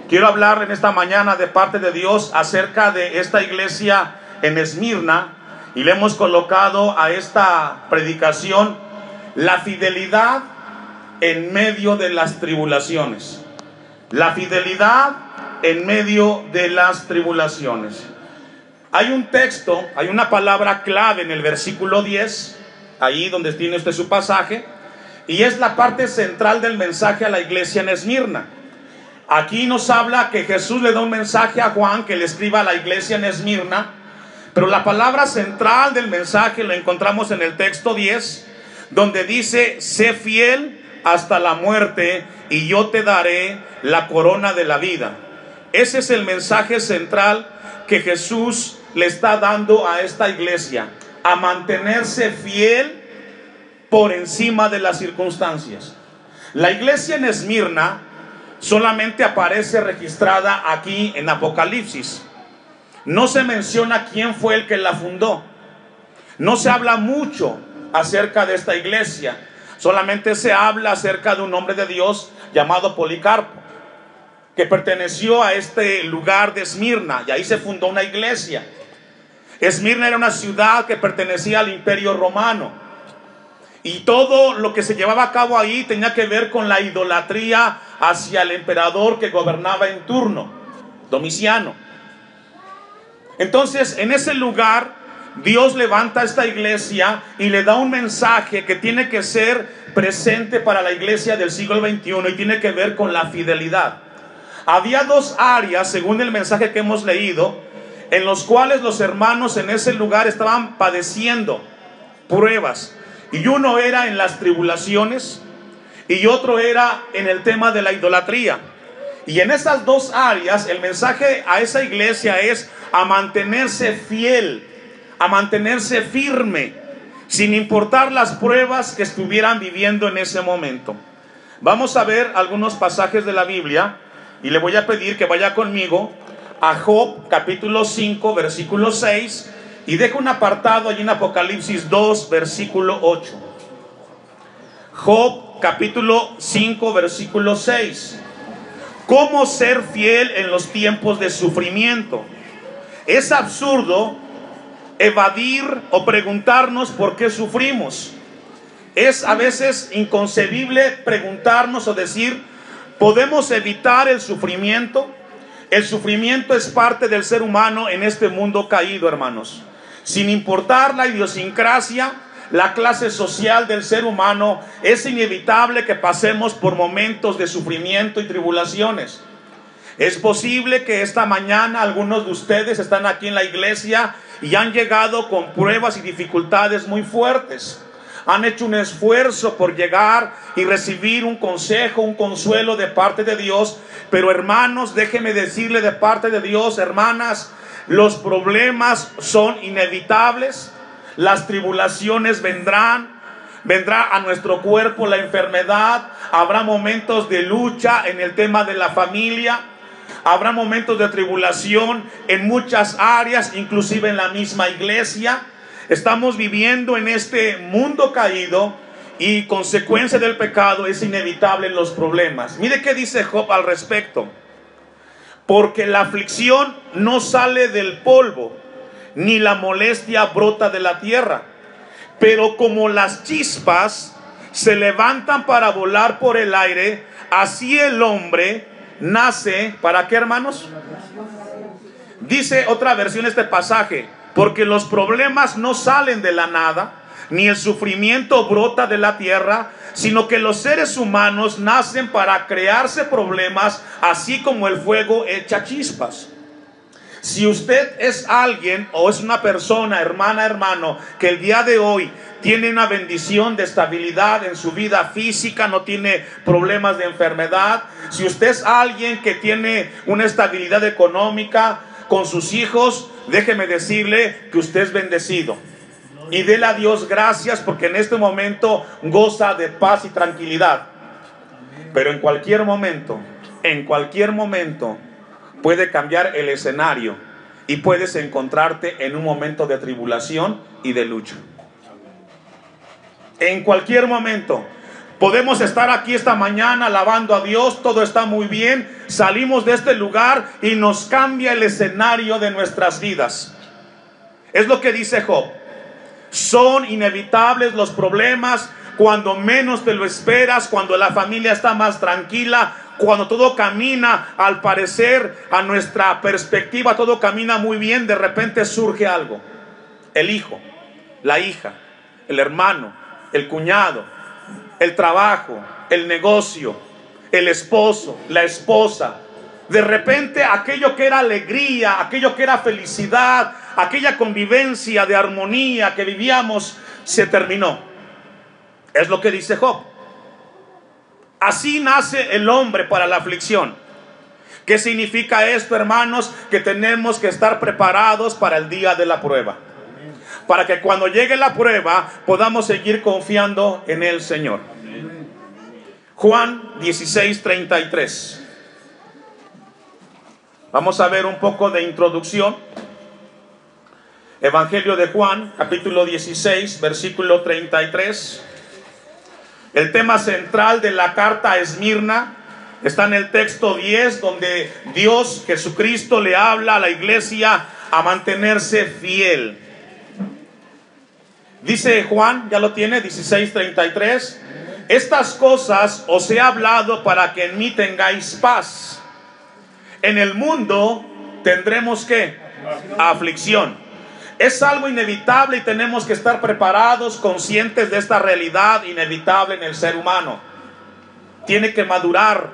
Quiero hablar en esta mañana de parte de Dios acerca de esta iglesia en Esmirna, y le hemos colocado a esta predicación la fidelidad en medio de las tribulaciones. La fidelidad en medio de las tribulaciones. Hay un texto, hay una palabra clave en el versículo 10, ahí donde tiene usted su pasaje, y es la parte central del mensaje a la iglesia en Esmirna. Aquí nos habla que Jesús le da un mensaje a Juan que le escriba a la iglesia en Esmirna, pero la palabra central del mensaje lo encontramos en el texto 10, donde dice: sé fiel hasta la muerte y yo te daré la corona de la vida. Ese es el mensaje central que Jesús le está dando a esta iglesia, a mantenerse fiel por encima de las circunstancias. La iglesia en Esmirna solamente aparece registrada aquí en Apocalipsis. No se menciona quién fue el que la fundó. No se habla mucho acerca de esta iglesia. Solamente se habla acerca de un hombre de Dios llamado Policarpo, que perteneció a este lugar de Esmirna, y ahí se fundó una iglesia. Esmirna era una ciudad que pertenecía al Imperio Romano, y todo lo que se llevaba a cabo ahí tenía que ver con la idolatría hacia el emperador que gobernaba en turno, Domiciano. Entonces, en ese lugar Dios levanta esta iglesia y le da un mensaje que tiene que ser presente para la iglesia del siglo XXI, y tiene que ver con la fidelidad. Había dos áreas, según el mensaje que hemos leído, en los cuales los hermanos en ese lugar estaban padeciendo pruebas. Y uno era en las tribulaciones y otro era en el tema de la idolatría. Y en esas dos áreas el mensaje a esa iglesia es a mantenerse fiel, a mantenerse firme, sin importar las pruebas que estuvieran viviendo en ese momento. Vamos a ver algunos pasajes de la Biblia, y le voy a pedir que vaya conmigo a Job capítulo 5 versículo 6, y deja un apartado allí en Apocalipsis 2 versículo 8. Job capítulo 5 versículo 6. ¿Cómo ser fiel en los tiempos de sufrimiento? Es absurdo evadir o preguntarnos por qué sufrimos. Es a veces inconcebible preguntarnos o decir: ¿podemos evitar el sufrimiento? El sufrimiento es parte del ser humano en este mundo caído, hermanos. Sin importar la idiosincrasia, la clase social del ser humano, es inevitable que pasemos por momentos de sufrimiento y tribulaciones. Es posible que esta mañana algunos de ustedes están aquí en la iglesia y han llegado con pruebas y dificultades muy fuertes. Han hecho un esfuerzo por llegar y recibir un consejo, un consuelo de parte de Dios. Pero hermanos, déjenme decirle de parte de Dios, hermanas, los problemas son inevitables. Las tribulaciones vendrá a nuestro cuerpo la enfermedad. Habrá momentos de lucha en el tema de la familia. Habrá momentos de tribulación en muchas áreas, inclusive en la misma iglesia. Estamos viviendo en este mundo caído, y consecuencia del pecado es inevitable los problemas. Mire qué dice Job al respecto: porque la aflicción no sale del polvo, ni la molestia brota de la tierra, pero como las chispas se levantan para volar por el aire, así el hombre nace. ¿Para qué, hermanos? Dice otra versión este pasaje: porque los problemas no salen de la nada, ni el sufrimiento brota de la tierra, sino que los seres humanos nacen para crearse problemas, así como el fuego echa chispas. Si usted es alguien o es una persona, hermana, hermano, que el día de hoy tiene una bendición de estabilidad en su vida física, no tiene problemas de enfermedad, si usted es alguien que tiene una estabilidad económica con sus hijos, déjeme decirle que usted es bendecido. Y dele a Dios gracias, porque en este momento goza de paz y tranquilidad. Pero en cualquier momento puede cambiar el escenario y puedes encontrarte en un momento de tribulación y de lucha. En cualquier momento. Podemos estar aquí esta mañana alabando a Dios, todo está muy bien, salimos de este lugar y nos cambia el escenario de nuestras vidas. Es lo que dice Job. Son inevitables los problemas cuando menos te lo esperas, cuando la familia está más tranquila, cuando todo camina, al parecer, a nuestra perspectiva, todo camina muy bien. De repente surge algo. El hijo, la hija, el hermano, el cuñado, el trabajo, el negocio, el esposo, la esposa. De repente aquello que era alegría, aquello que era felicidad, aquella convivencia de armonía que vivíamos, se terminó. Es lo que dice Job. Así nace el hombre para la aflicción. ¿Qué significa esto, hermanos? Que tenemos que estar preparados para el día de la prueba, para que cuando llegue la prueba podamos seguir confiando en el Señor. Juan 16:33. Vamos a ver un poco de introducción. Evangelio de Juan, capítulo 16, versículo 33. El tema central de la carta a Esmirna está en el texto 10, donde Dios, Jesucristo, le habla a la iglesia a mantenerse fiel. Dice Juan, ya lo tiene, 16:33. Estas cosas os he hablado para que en mí tengáis paz. En el mundo tendremos ¿qué? Aflicción. Es algo inevitable y tenemos que estar preparados, conscientes de esta realidad inevitable en el ser humano. Tiene que madurar.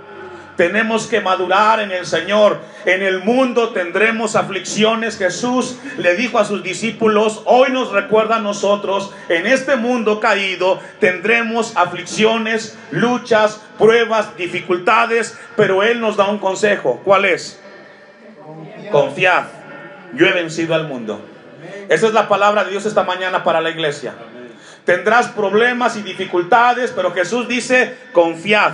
Tenemos que madurar en el Señor. En el mundo tendremos aflicciones. Jesús le dijo a sus discípulos, hoy nos recuerda a nosotros, en este mundo caído tendremos aflicciones, luchas, pruebas, dificultades, pero Él nos da un consejo. ¿Cuál es? Confiad, yo he vencido al mundo. Esa es la palabra de Dios esta mañana para la iglesia. Tendrás problemas y dificultades, pero Jesús dice, confiad.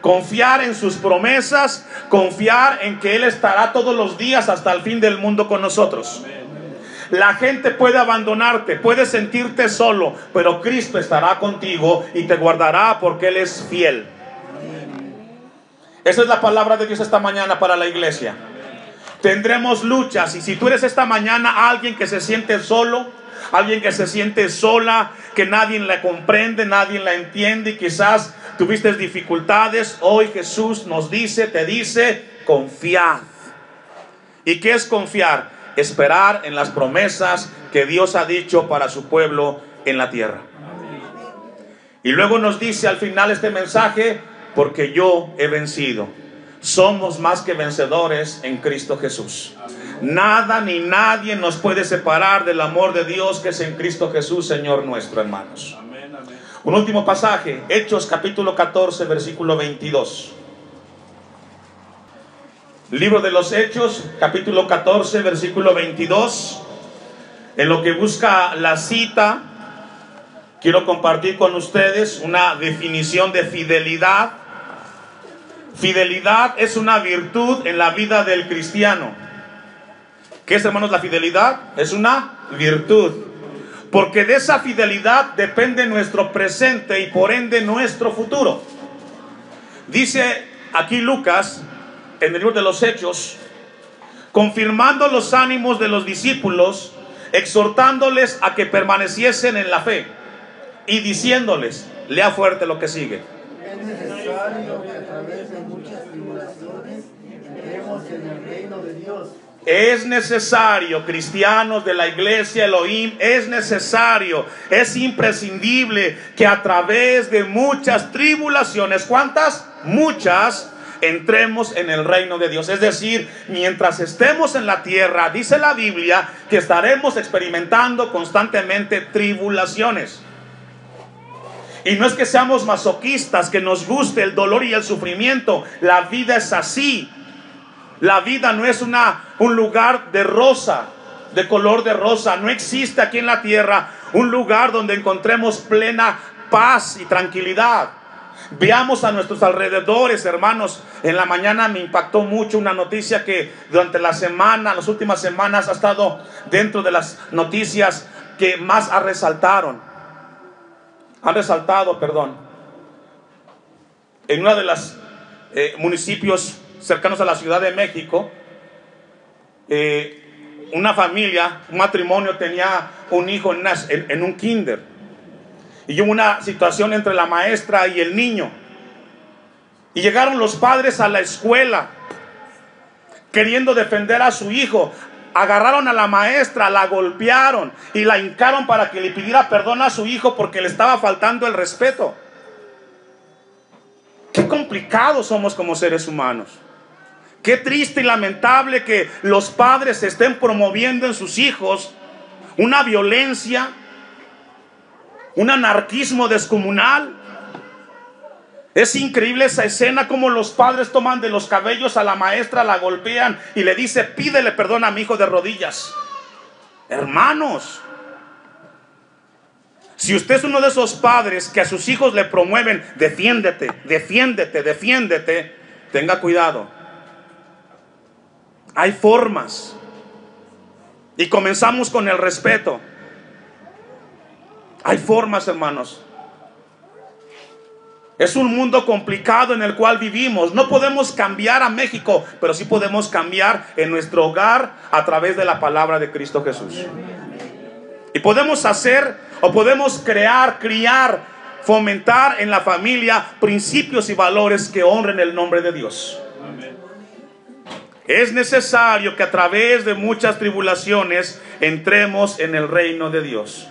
Confiar en sus promesas, confiar en que Él estará todos los días hasta el fin del mundo con nosotros. La gente puede abandonarte, puede sentirte solo, pero Cristo estará contigo y te guardará porque Él es fiel. Esa es la palabra de Dios esta mañana para la iglesia. Tendremos luchas, y si tú eres esta mañana alguien que se siente solo, alguien que se siente sola, que nadie la comprende, nadie la entiende, y quizás tuviste dificultades, hoy Jesús nos dice, te dice, confiad. ¿Y qué es confiar? Esperar en las promesas que Dios ha dicho para su pueblo en la tierra. Y luego nos dice al final este mensaje, porque yo he vencido. Somos más que vencedores en Cristo Jesús. Nada ni nadie nos puede separar del amor de Dios que es en Cristo Jesús, Señor nuestro, hermanos. Un último pasaje, Hechos capítulo 14, versículo 22. Libro de los Hechos, capítulo 14, versículo 22. En lo que busca la cita, quiero compartir con ustedes una definición de fidelidad. Fidelidad es una virtud en la vida del cristiano. ¿Qué es, hermanos, la fidelidad? Es una virtud. Porque de esa fidelidad depende nuestro presente y por ende nuestro futuro. Dice aquí Lucas, en el libro de los Hechos, confirmando los ánimos de los discípulos, exhortándoles a que permaneciesen en la fe y diciéndoles, lea fuerte lo que sigue. Es necesario que a través de muchas tribulaciones entremos en el reino de Dios. Es necesario, cristianos de la iglesia Elohim, es necesario, es imprescindible que a través de muchas tribulaciones, ¿cuántas? Muchas, entremos en el reino de Dios. Es decir, mientras estemos en la tierra, dice la Biblia, que estaremos experimentando constantemente tribulaciones. Y no es que seamos masoquistas, que nos guste el dolor y el sufrimiento. La vida es así. La vida no es un lugar de rosa, de color de rosa. No existe aquí en la tierra un lugar donde encontremos plena paz y tranquilidad. Veamos a nuestros alrededores, hermanos. En la mañana me impactó mucho una noticia que durante la semana, las últimas semanas, ha estado dentro de las noticias que más han resaltado, en uno de los municipios cercanos a la Ciudad de México, una familia, un matrimonio tenía un hijo en un kinder, y hubo una situación entre la maestra y el niño, y llegaron los padres a la escuela queriendo defender a su hijo. Agarraron a la maestra, la golpearon y la hincaron para que le pidiera perdón a su hijo porque le estaba faltando el respeto. Qué complicados somos como seres humanos. Qué triste y lamentable que los padres estén promoviendo en sus hijos una violencia, un anarquismo descomunal. Es increíble esa escena, como los padres toman de los cabellos a la maestra, la golpean y le dice: pídele perdón a mi hijo de rodillas. Hermanos, si usted es uno de esos padres que a sus hijos le promueven: defiéndete, defiéndete, defiéndete, tenga cuidado. Hay formas. Y comenzamos con el respeto. Hay formas, hermanos. Es un mundo complicado en el cual vivimos. No podemos cambiar a México, pero sí podemos cambiar en nuestro hogar a través de la palabra de Cristo Jesús. Y podemos hacer, o podemos crear, criar, fomentar en la familia principios y valores que honren el nombre de Dios. Es necesario que a través de muchas tribulaciones entremos en el reino de Dios.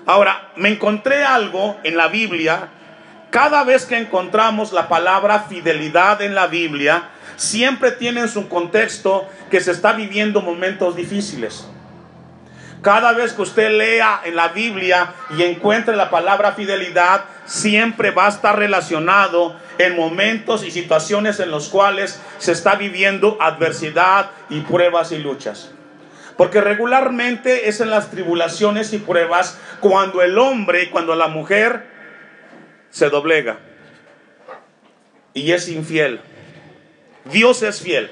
Ahora, me encontré algo en la Biblia. Cada vez que encontramos la palabra fidelidad en la Biblia, siempre tiene en su contexto que se está viviendo momentos difíciles. Cada vez que usted lea en la Biblia y encuentre la palabra fidelidad, siempre va a estar relacionado en momentos y situaciones en los cuales se está viviendo adversidad y pruebas y luchas. Porque regularmente es en las tribulaciones y pruebas cuando el hombre y cuando la mujer se doblega y es infiel. Dios es fiel.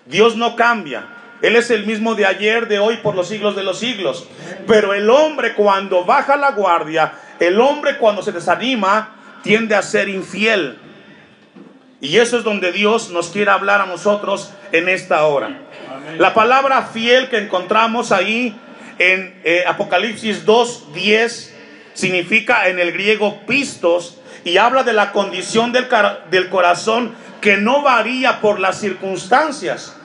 Dios no cambia. Él es el mismo de ayer, de hoy, por los siglos de los siglos. Pero el hombre, cuando baja la guardia, el hombre cuando se desanima, tiende a ser infiel. Y eso es donde Dios nos quiere hablar a nosotros en esta hora. Amén. La palabra fiel que encontramos ahí en Apocalipsis 2:10 significa en el griego pistos, y habla de la condición del corazón que no varía por las circunstancias.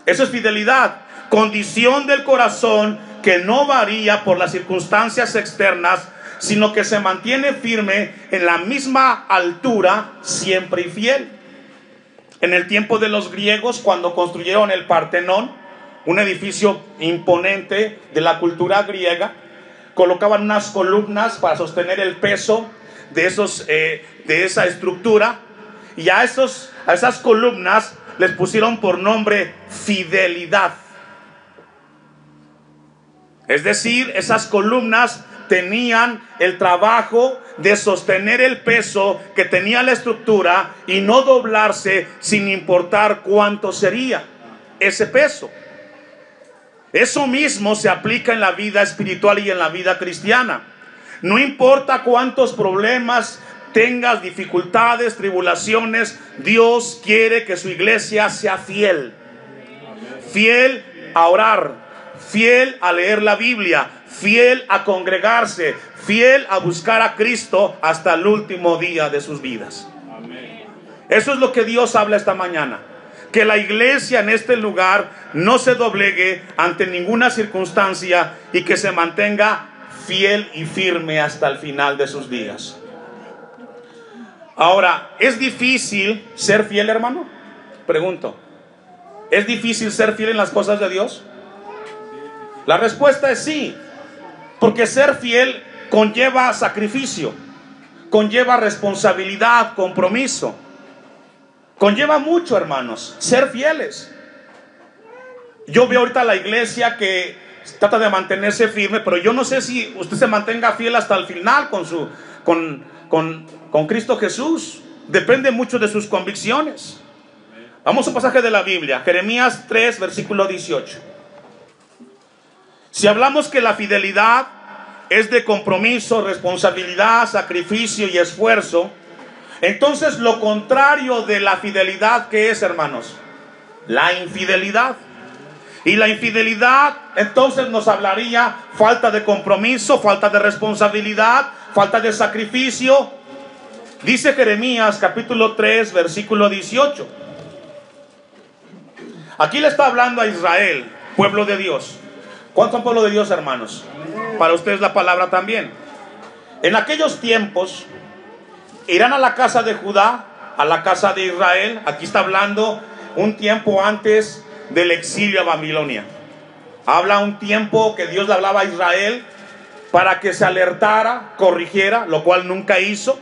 Eso es fidelidad. Condición del corazón que no varía por las circunstancias externas, sino que se mantiene firme en la misma altura, siempre y fiel. En el tiempo de los griegos, cuando construyeron el Partenón, un edificio imponente de la cultura griega, colocaban unas columnas para sostener el peso de esa estructura, y a esas columnas les pusieron por nombre fidelidad. Es decir, esas columnas tenían el trabajo de sostener el peso que tenía la estructura y no doblarse sin importar cuánto sería ese peso. Eso mismo se aplica en la vida espiritual y en la vida cristiana. No importa cuántos problemas tengas, dificultades, tribulaciones, Dios quiere que su iglesia sea fiel. Fiel a orar, fiel a leer la Biblia, fiel a congregarse, fiel a buscar a Cristo hasta el último día de sus vidas. Eso es lo que Dios habla esta mañana. Que la iglesia en este lugar no se doblegue ante ninguna circunstancia y que se mantenga fiel y firme hasta el final de sus días. Ahora, ¿es difícil ser fiel, hermano? Pregunto. ¿Es difícil ser fiel en las cosas de Dios? La respuesta es sí. Porque ser fiel conlleva sacrificio, conlleva responsabilidad, compromiso. Conlleva mucho, hermanos, ser fieles. Yo veo ahorita la iglesia que trata de mantenerse firme, pero yo no sé si usted se mantenga fiel hasta el final con Cristo Jesús. Depende mucho de sus convicciones. Vamos a un pasaje de la Biblia, Jeremías 3, versículo 18. Si hablamos que la fidelidad es de compromiso, responsabilidad, sacrificio y esfuerzo, Entonces, lo contrario de la fidelidad, ¿qué es, hermanos? La infidelidad. Y la infidelidad, entonces, nos hablaría falta de compromiso, falta de responsabilidad, falta de sacrificio. Dice Jeremías capítulo 3, versículo 18. Aquí le está hablando a Israel, pueblo de Dios. ¿Cuántos son pueblo de Dios, hermanos? Para ustedes la palabra también. En aquellos tiempos irán a la casa de Judá, a la casa de Israel. Aquí está hablando un tiempo antes del exilio a Babilonia. Habla un tiempo que Dios le hablaba a Israel para que se alertara, corrigiera, lo cual nunca hizo.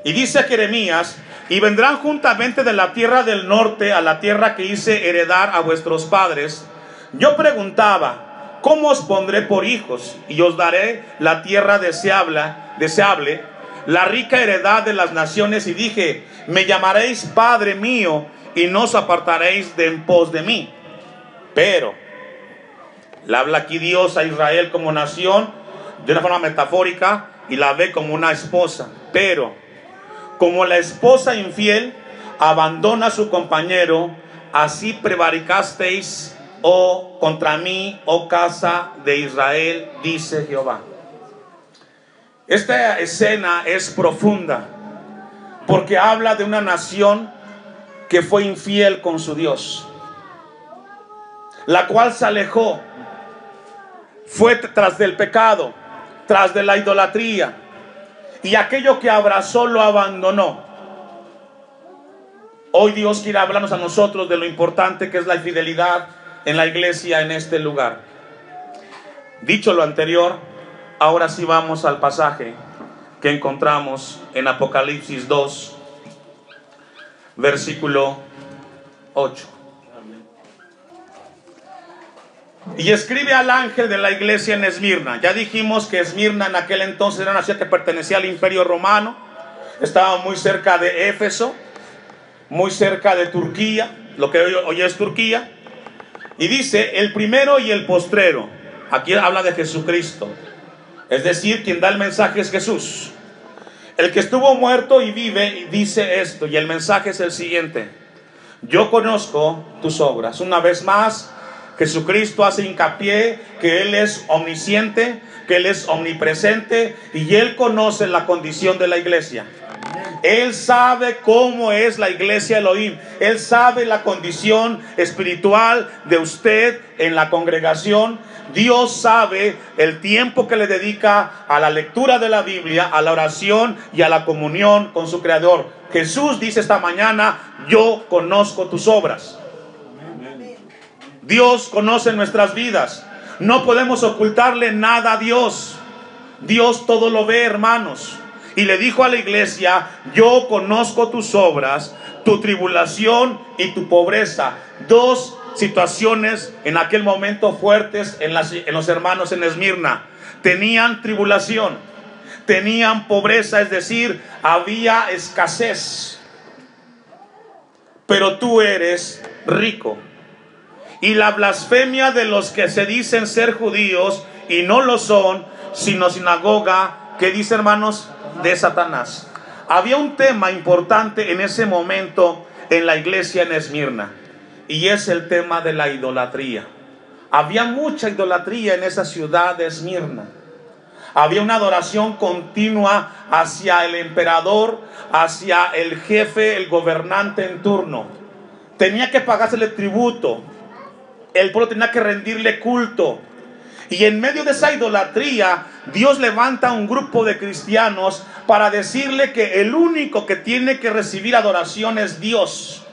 Y dice Jeremías: y vendrán juntamente de la tierra del norte a la tierra que hice heredar a vuestros padres. Yo preguntaba: ¿cómo os pondré por hijos? Y os daré la tierra deseable, la rica heredad de las naciones. Y dije: me llamaréis Padre mío, y no os apartaréis de en pos de mí. Pero le habla aquí Dios a Israel como nación de una forma metafórica, y la ve como una esposa. Pero como la esposa infiel abandona a su compañero, así prevaricasteis contra mí, oh casa de Israel, dice Jehová. Esta escena es profunda, porque habla de una nación que fue infiel con su Dios, la cual se alejó, fue tras del pecado, tras de la idolatría, y aquello que abrazó lo abandonó. Hoy Dios quiere hablarnos a nosotros de lo importante que es la fidelidad en la iglesia en este lugar. Dicho lo anterior, ahora sí vamos al pasaje que encontramos en Apocalipsis 2, versículo 8. Y escribe al ángel de la iglesia en Esmirna. Ya dijimos que Esmirna en aquel entonces era una ciudad que pertenecía al Imperio Romano. Estaba muy cerca de Éfeso, muy cerca de Turquía, lo que hoy es Turquía. Y dice: el primero y el postrero. Aquí habla de Jesucristo, es decir, quien da el mensaje es Jesús. El que estuvo muerto y vive dice esto, y el mensaje es el siguiente: yo conozco tus obras. Una vez más, Jesucristo hace hincapié que Él es omnisciente, que Él es omnipresente, y Él conoce la condición de la iglesia. Él sabe cómo es la iglesia Elohim. Él sabe la condición espiritual de usted en la congregación. Dios sabe el tiempo que le dedica a la lectura de la Biblia, a la oración y a la comunión con su Creador. Jesús dice esta mañana: yo conozco tus obras. Dios conoce nuestras vidas. No podemos ocultarle nada a Dios. Dios todo lo ve, hermanos. Y le dijo a la iglesia: yo conozco tus obras, tu tribulación y tu pobreza. Dos situaciones en aquel momento fuertes en los hermanos en Esmirna. Tenían tribulación, tenían pobreza, es decir, había escasez. Pero tú eres rico. Y la blasfemia de los que se dicen ser judíos y no lo son, sino sinagoga, ¿qué dice, hermanos? De Satanás. Había un tema importante en ese momento en la iglesia en Esmirna, y es el tema de la idolatría. Había mucha idolatría en esa ciudad de Esmirna. Había una adoración continua hacia el emperador, hacia el jefe, el gobernante en turno. Tenía que pagársele tributo. El pueblo tenía que rendirle culto. Y en medio de esa idolatría, Dios levanta a un grupo de cristianos para decirle que el único que tiene que recibir adoración es Dios.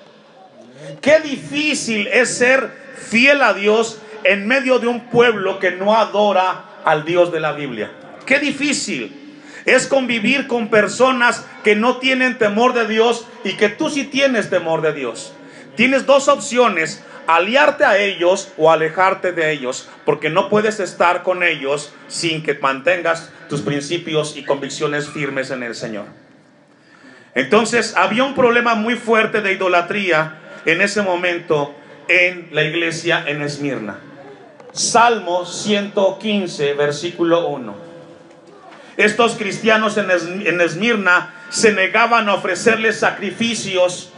Qué difícil es ser fiel a Dios en medio de un pueblo que no adora al Dios de la Biblia. Qué difícil es convivir con personas que no tienen temor de Dios y que tú sí tienes temor de Dios. Tienes dos opciones: aliarte a ellos o alejarte de ellos, porque no puedes estar con ellos sin que mantengas tus principios y convicciones firmes en el Señor. Entonces había un problema muy fuerte de idolatría en ese momento en la iglesia en Esmirna. Salmo 115, versículo 1. Estos cristianos en Esmirna se negaban a ofrecerle sacrificios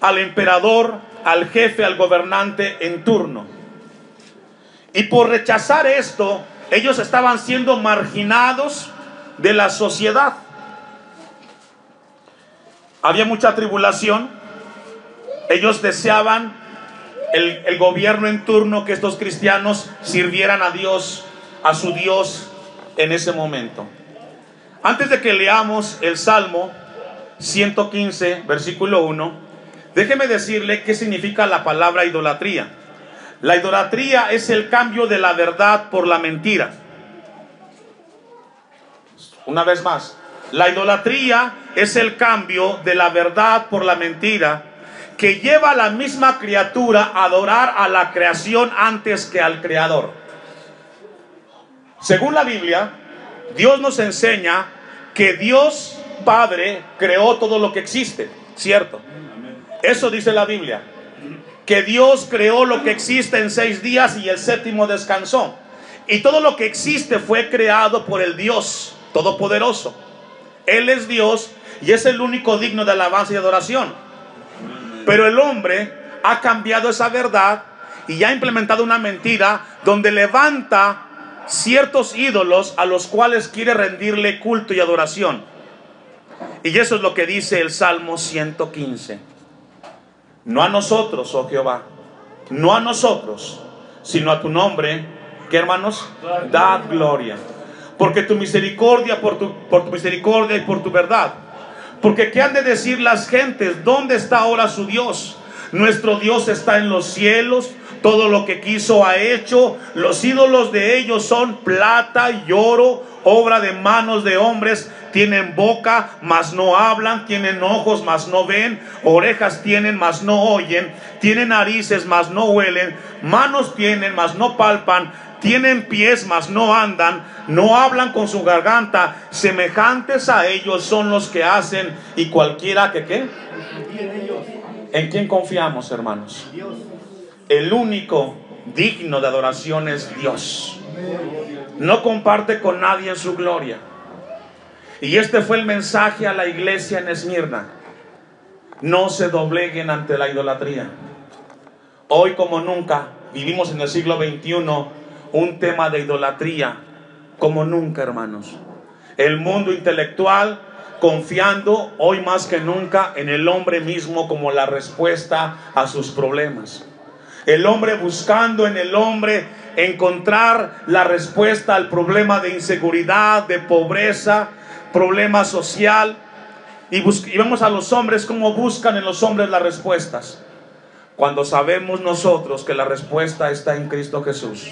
al emperador, al jefe, al gobernante en turno. Y por rechazar esto, ellos estaban siendo marginados de la sociedad. Había mucha tribulación. Ellos deseaban, el gobierno en turno, que estos cristianos sirvieran a Dios, a su Dios en ese momento. Antes de que leamos el Salmo 115, versículo 1, déjeme decirle qué significa la palabra idolatría. La idolatría es el cambio de la verdad por la mentira. Una vez más, la idolatría es el cambio de la verdad por la mentira, que lleva a la misma criatura a adorar a la creación antes que al Creador. Según la Biblia, Dios nos enseña que Dios Padre creó todo lo que existe, ¿cierto? Eso dice la Biblia, que Dios creó lo que existe en 6 días y el séptimo descansó. Y todo lo que existe fue creado por el Dios Todopoderoso. Él es Dios y es el único digno de alabanza y adoración. Pero el hombre ha cambiado esa verdad y ha implementado una mentira donde levanta ciertos ídolos a los cuales quiere rendirle culto y adoración. Y eso es lo que dice el Salmo 115. No a nosotros, oh Jehová, no a nosotros, sino a tu nombre, ¿qué, hermanos? Dad gloria. Porque tu misericordia, por tu misericordia y por tu verdad. Porque ¿qué han de decir las gentes? ¿Dónde está ahora su Dios? Nuestro Dios está en los cielos. Todo lo que quiso ha hecho. Los ídolos de ellos son plata y oro, obra de manos de hombres. Tienen boca, mas no hablan. Tienen ojos, mas no ven. Orejas tienen, mas no oyen. Tienen narices, mas no huelen. Manos tienen, mas no palpan. Tienen pies, mas no andan. No hablan con su garganta. Semejantes a ellos son los que hacen. Y cualquiera que ¿qué? ¿En quién confiamos, hermanos? El único digno de adoración es Dios. No comparte con nadie en su gloria. Y este fue el mensaje a la iglesia en Esmirna. No se dobleguen ante la idolatría. Hoy como nunca vivimos en el siglo XXI un tema de idolatría como nunca, hermanos. El mundo intelectual confiando hoy más que nunca en el hombre mismo como la respuesta a sus problemas. El hombre buscando en el hombre encontrar la respuesta al problema de inseguridad, de pobreza, problema social. Y vemos a los hombres cómo buscan en los hombres las respuestas, cuando sabemos nosotros que la respuesta está en Cristo Jesús.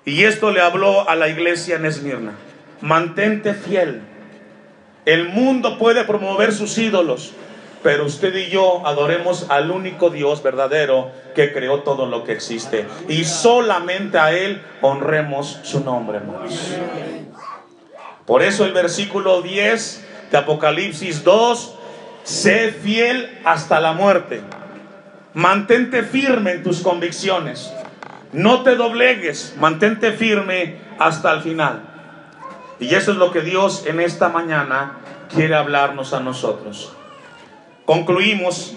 Y esto le habló a la iglesia en Esmirna: mantente fiel. El mundo puede promover sus ídolos, pero usted y yo adoremos al único Dios verdadero que creó todo lo que existe, y solamente a Él honremos su nombre, hermanos. Por eso el versículo 10 de Apocalipsis 2: sé fiel hasta la muerte. Mantente firme en tus convicciones. No te doblegues, mantente firme hasta el final. Y eso es lo que Dios en esta mañana quiere hablarnos a nosotros. Concluimos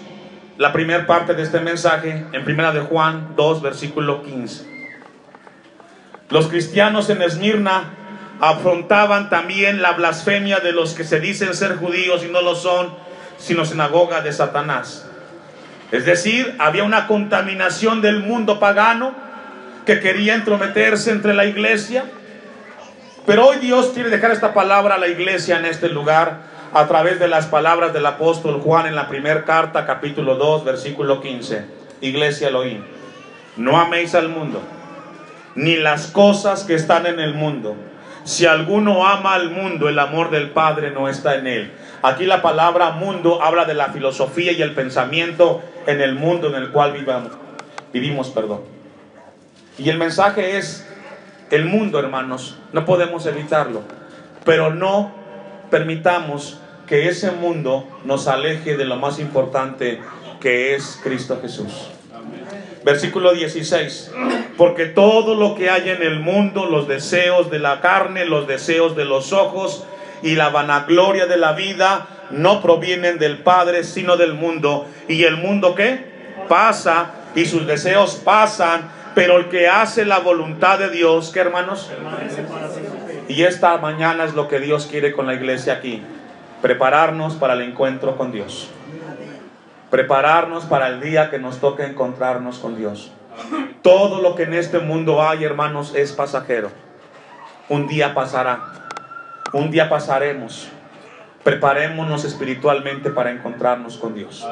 la primera parte de este mensaje en 1 de Juan 2, versículo 15. Los cristianos en Esmirna afrontaban también la blasfemia de los que se dicen ser judíos y no lo son, sino sinagoga de Satanás. Es decir, había una contaminación del mundo pagano que quería entrometerse entre la iglesia. Pero hoy Dios quiere dejar esta palabra a la iglesia en este lugar a través de las palabras del apóstol Juan en la primera carta, capítulo 2, versículo 15. Iglesia Elohim, no améis al mundo, ni las cosas que están en el mundo. Si alguno ama al mundo, el amor del Padre no está en él. Aquí la palabra mundo habla de la filosofía y el pensamiento en el mundo en el cual vivimos. Y el mensaje es: el mundo, hermanos, no podemos evitarlo, pero no permitamos que ese mundo nos aleje de lo más importante, que es Cristo Jesús. Versículo 16: porque todo lo que hay en el mundo, los deseos de la carne, los deseos de los ojos y la vanagloria de la vida no provienen del Padre, sino del mundo. ¿Y el mundo qué? Pasa, y sus deseos pasan, pero el que hace la voluntad de Dios, ¿qué, hermanos? Y esta mañana es lo que Dios quiere con la iglesia aquí: prepararnos para el encuentro con Dios, prepararnos para el día que nos toque encontrarnos con Dios. Todo lo que en este mundo hay, hermanos, es pasajero. Un día pasará, un día pasaremos. Preparémonos espiritualmente para encontrarnos con Dios.